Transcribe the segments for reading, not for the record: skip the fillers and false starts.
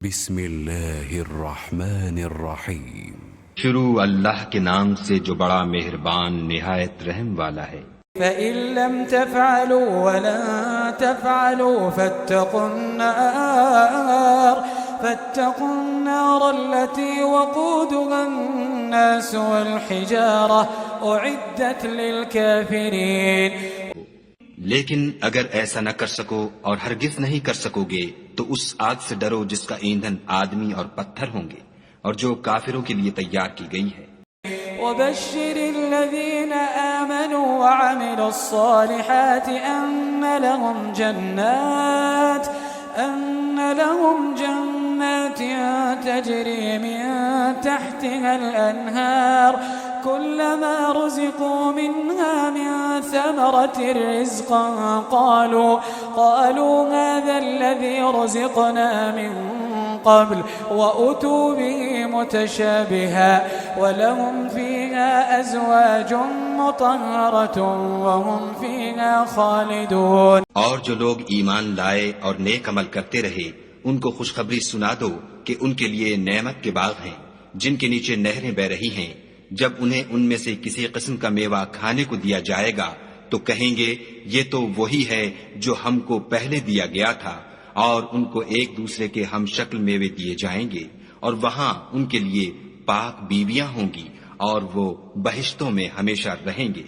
بسم اللہ الرحمن الرحیم۔ شروع اللہ کے نام سے جو بڑا مہربان نہایت رحم والا ہے۔ فَإِن لَّمْ تَفْعَلُوا وَلَن تَفْعَلُوا فَاتَّقُوا النَّارَ الَّتِي وَقُودُهَا النَّاسُ وَالْحِجَارَةُ أُعِدَّتْ لِلْكَافِرِينَ۔ لیکن اگر ایسا نہ کر سکو اور ہرگز نہیں کر سکو گے تو اس آگ سے ڈرو جس کا ایندھن آدمی اور پتھر ہوں گے اور جو کافروں کے لیے تیار کی گئی ہے۔ وَبَشِّرِ الَّذِينَ آمَنُوا وَعَمِلُوا الصَّالِحَاتِ أَنَّ لَهُمْ جَنَّاتٍ تَجْرِي مِن تَحْتِهَا الْأَنْهَارُ كُلَّمَا رُزِقُوا مِنْهَا مِن ثَمَرَةٍ رِزْقًا قَالُوا هَذَا الَّذِي رُزِقْنَا مِن قبل وأتوا به متشابها ولهم فيها أزواج مطهرة وهم فيها خالدون۔ اور جو لوگ ایمان لائے اور نیک عمل کرتے رہے ان کو خوشخبری سنا دو کہ ان کے لیے نعمت کے باغ ہیں جن کے نیچے نہریں بہ رہی ہیں۔ جب انہیں ان میں سے کسی قسم کا میوہ کھانے کو دیا جائے گا تو کہیں گے یہ تو وہی ہے جو ہم کو پہلے دیا گیا تھا، اور ان کو ایک دوسرے کے ہم شکل میوے دیے جائیں گے اور وہاں ان کے لیے پاک بیویاں ہوں گی اور وہ بہشتوں میں ہمیشہ رہیں گے۔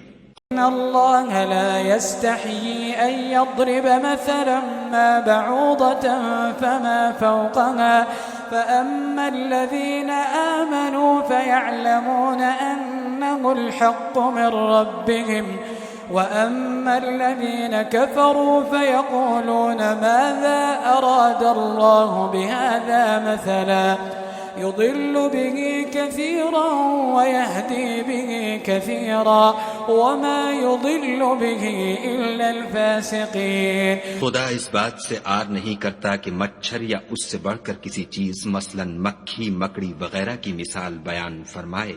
إن الله لا يستحيي أن يضرب مثلا ما بعوضة فما فوقها فأما الذين آمنوا فيعلمون أنه الحق من ربهم وأما الذين كفروا فيقولون ماذا أراد الله بهذا مثلا يضل به كثيرا ويهدي به كثيرا وما يضل به إلا الفاسقين۔ خدا اس بات سے آر نہیں کرتا کہ مچھر یا اس سے بڑھ کر کسی چیز مثلا مکھی مکڑی وغیرہ کی مثال بیان فرمائے۔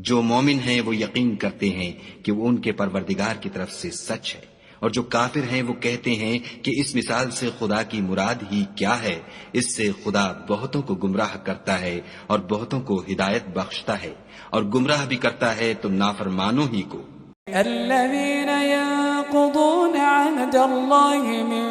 جو مومن ہیں وہ یقین کرتے ہیں کہ وہ ان کے پروردگار کی طرف سے سچ ہے، اور جو کافر ہیں وہ کہتے ہیں کہ اس مثال سے خدا کی مراد ہی کیا ہے۔ اس سے خدا بہتوں کو گمراہ کرتا ہے اور بہتوں کو ہدایت بخشتا ہے، اور گمراہ بھی کرتا ہے تو نافرمانوں ہی کو۔ الذين ينقضون عهد الله من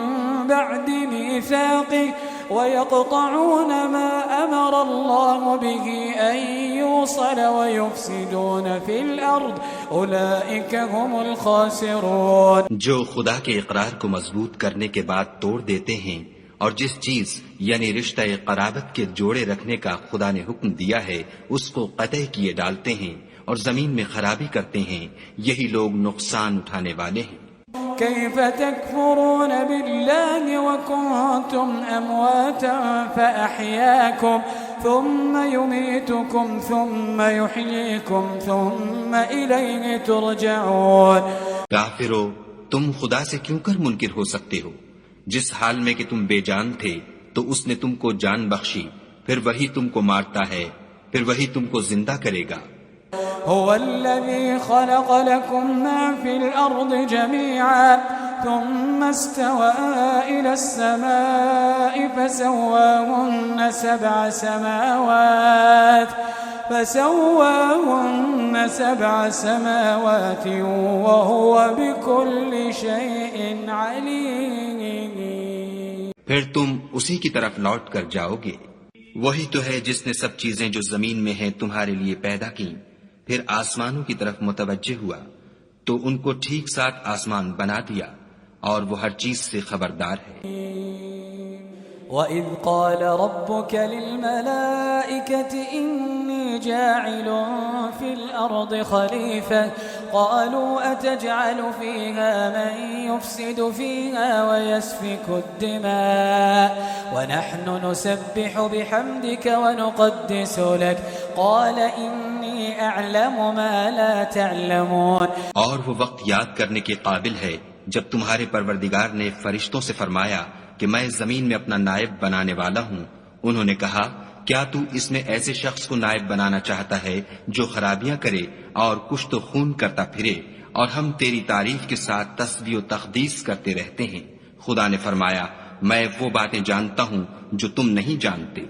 بعد ميثاقه ويقطعون ما أمر الله به أن يوصل ويفسدون في الأرض أولئك هم الخاسرون۔ جو خدا کے اقرار کو مضبوط کرنے کے بعد توڑ دیتے ہیں اور جس چیز یعنی رشتہ قرابت کے جوڑے رکھنے کا خدا نے حکم دیا ہے اس کو قطع کیے ڈالتے ہیں اور زمین میں خرابی کرتے ہیں، یہی لوگ نقصان اٹھانے والے ہیں۔ كيف تكفرون بالله وكنتم أمواتا فأحياكم ثم يميتكم ثم يحييكم ثم إليه ترجعون۔ کافرو، تم خدا سے کیوں کر منکر ہو سکتے ہو؟ جس حال میں کہ تم بے جان تھے تو اس نے تم کو جان بخشی، پھر وہی تم کو مارتا ہے، پھر وہی تم کو زندہ کرے گا۔ هو الذي خلق لكم ما في الأرض جميعا ثم استوى إلى السماء فسواهن سبع سماوات وهو بكل شيء عليم۔ پھر تم اسی کی طرف لوٹ کر جاؤ گے۔ وہی تو ہے جس نے سب چیزیں جو زمین میں ہیں تمہارے لیے پیدا کی، پھر آسمانوں کی طرف متوجہ ہوا تو ان کو ٹھیک ساتھ آسمان بنا دیا، اور وہ ہر چیز سے خبردار ہے۔ وَإِذْ قَالَ رَبُّكَ لِلْمَلَائِكَةِ إِنِّي جَاعِلٌ فِي الْأَرْضِ خَلِيفَةً قَالُوا أَتَجْعَلُ فِيهَا مَن يُفْسِدُ فِيهَا وَيَسْفِكُ الدِّمَاءَ وَنَحْنُ نُسَبِّحُ بِحَمْدِكَ وَنُقَدِّسُ لَكَ قَالَ إِنِّي أَعْلَمُ مَا لَا تَعْلَمُونَ۔ اور وہ وقت یاد کرنے کے قابل ہے جب تمہارے پروردگار نے فرشتوں سے فرمایا کہ میں زمین میں اپنا نائب بنانے والا ہوں۔ انہوں نے کہا کیا تو اس میں ایسے شخص کو نائب بنانا چاہتا ہے جو خرابیاں کرے اور کشت و خون کرتا پھرے، اور ہم تیری تعریف کے ساتھ تسبیح و تقدیس کرتے رہتے ہیں۔ خدا نے فرمایا میں وہ باتیں جانتا ہوں جو تم نہیں جانتے.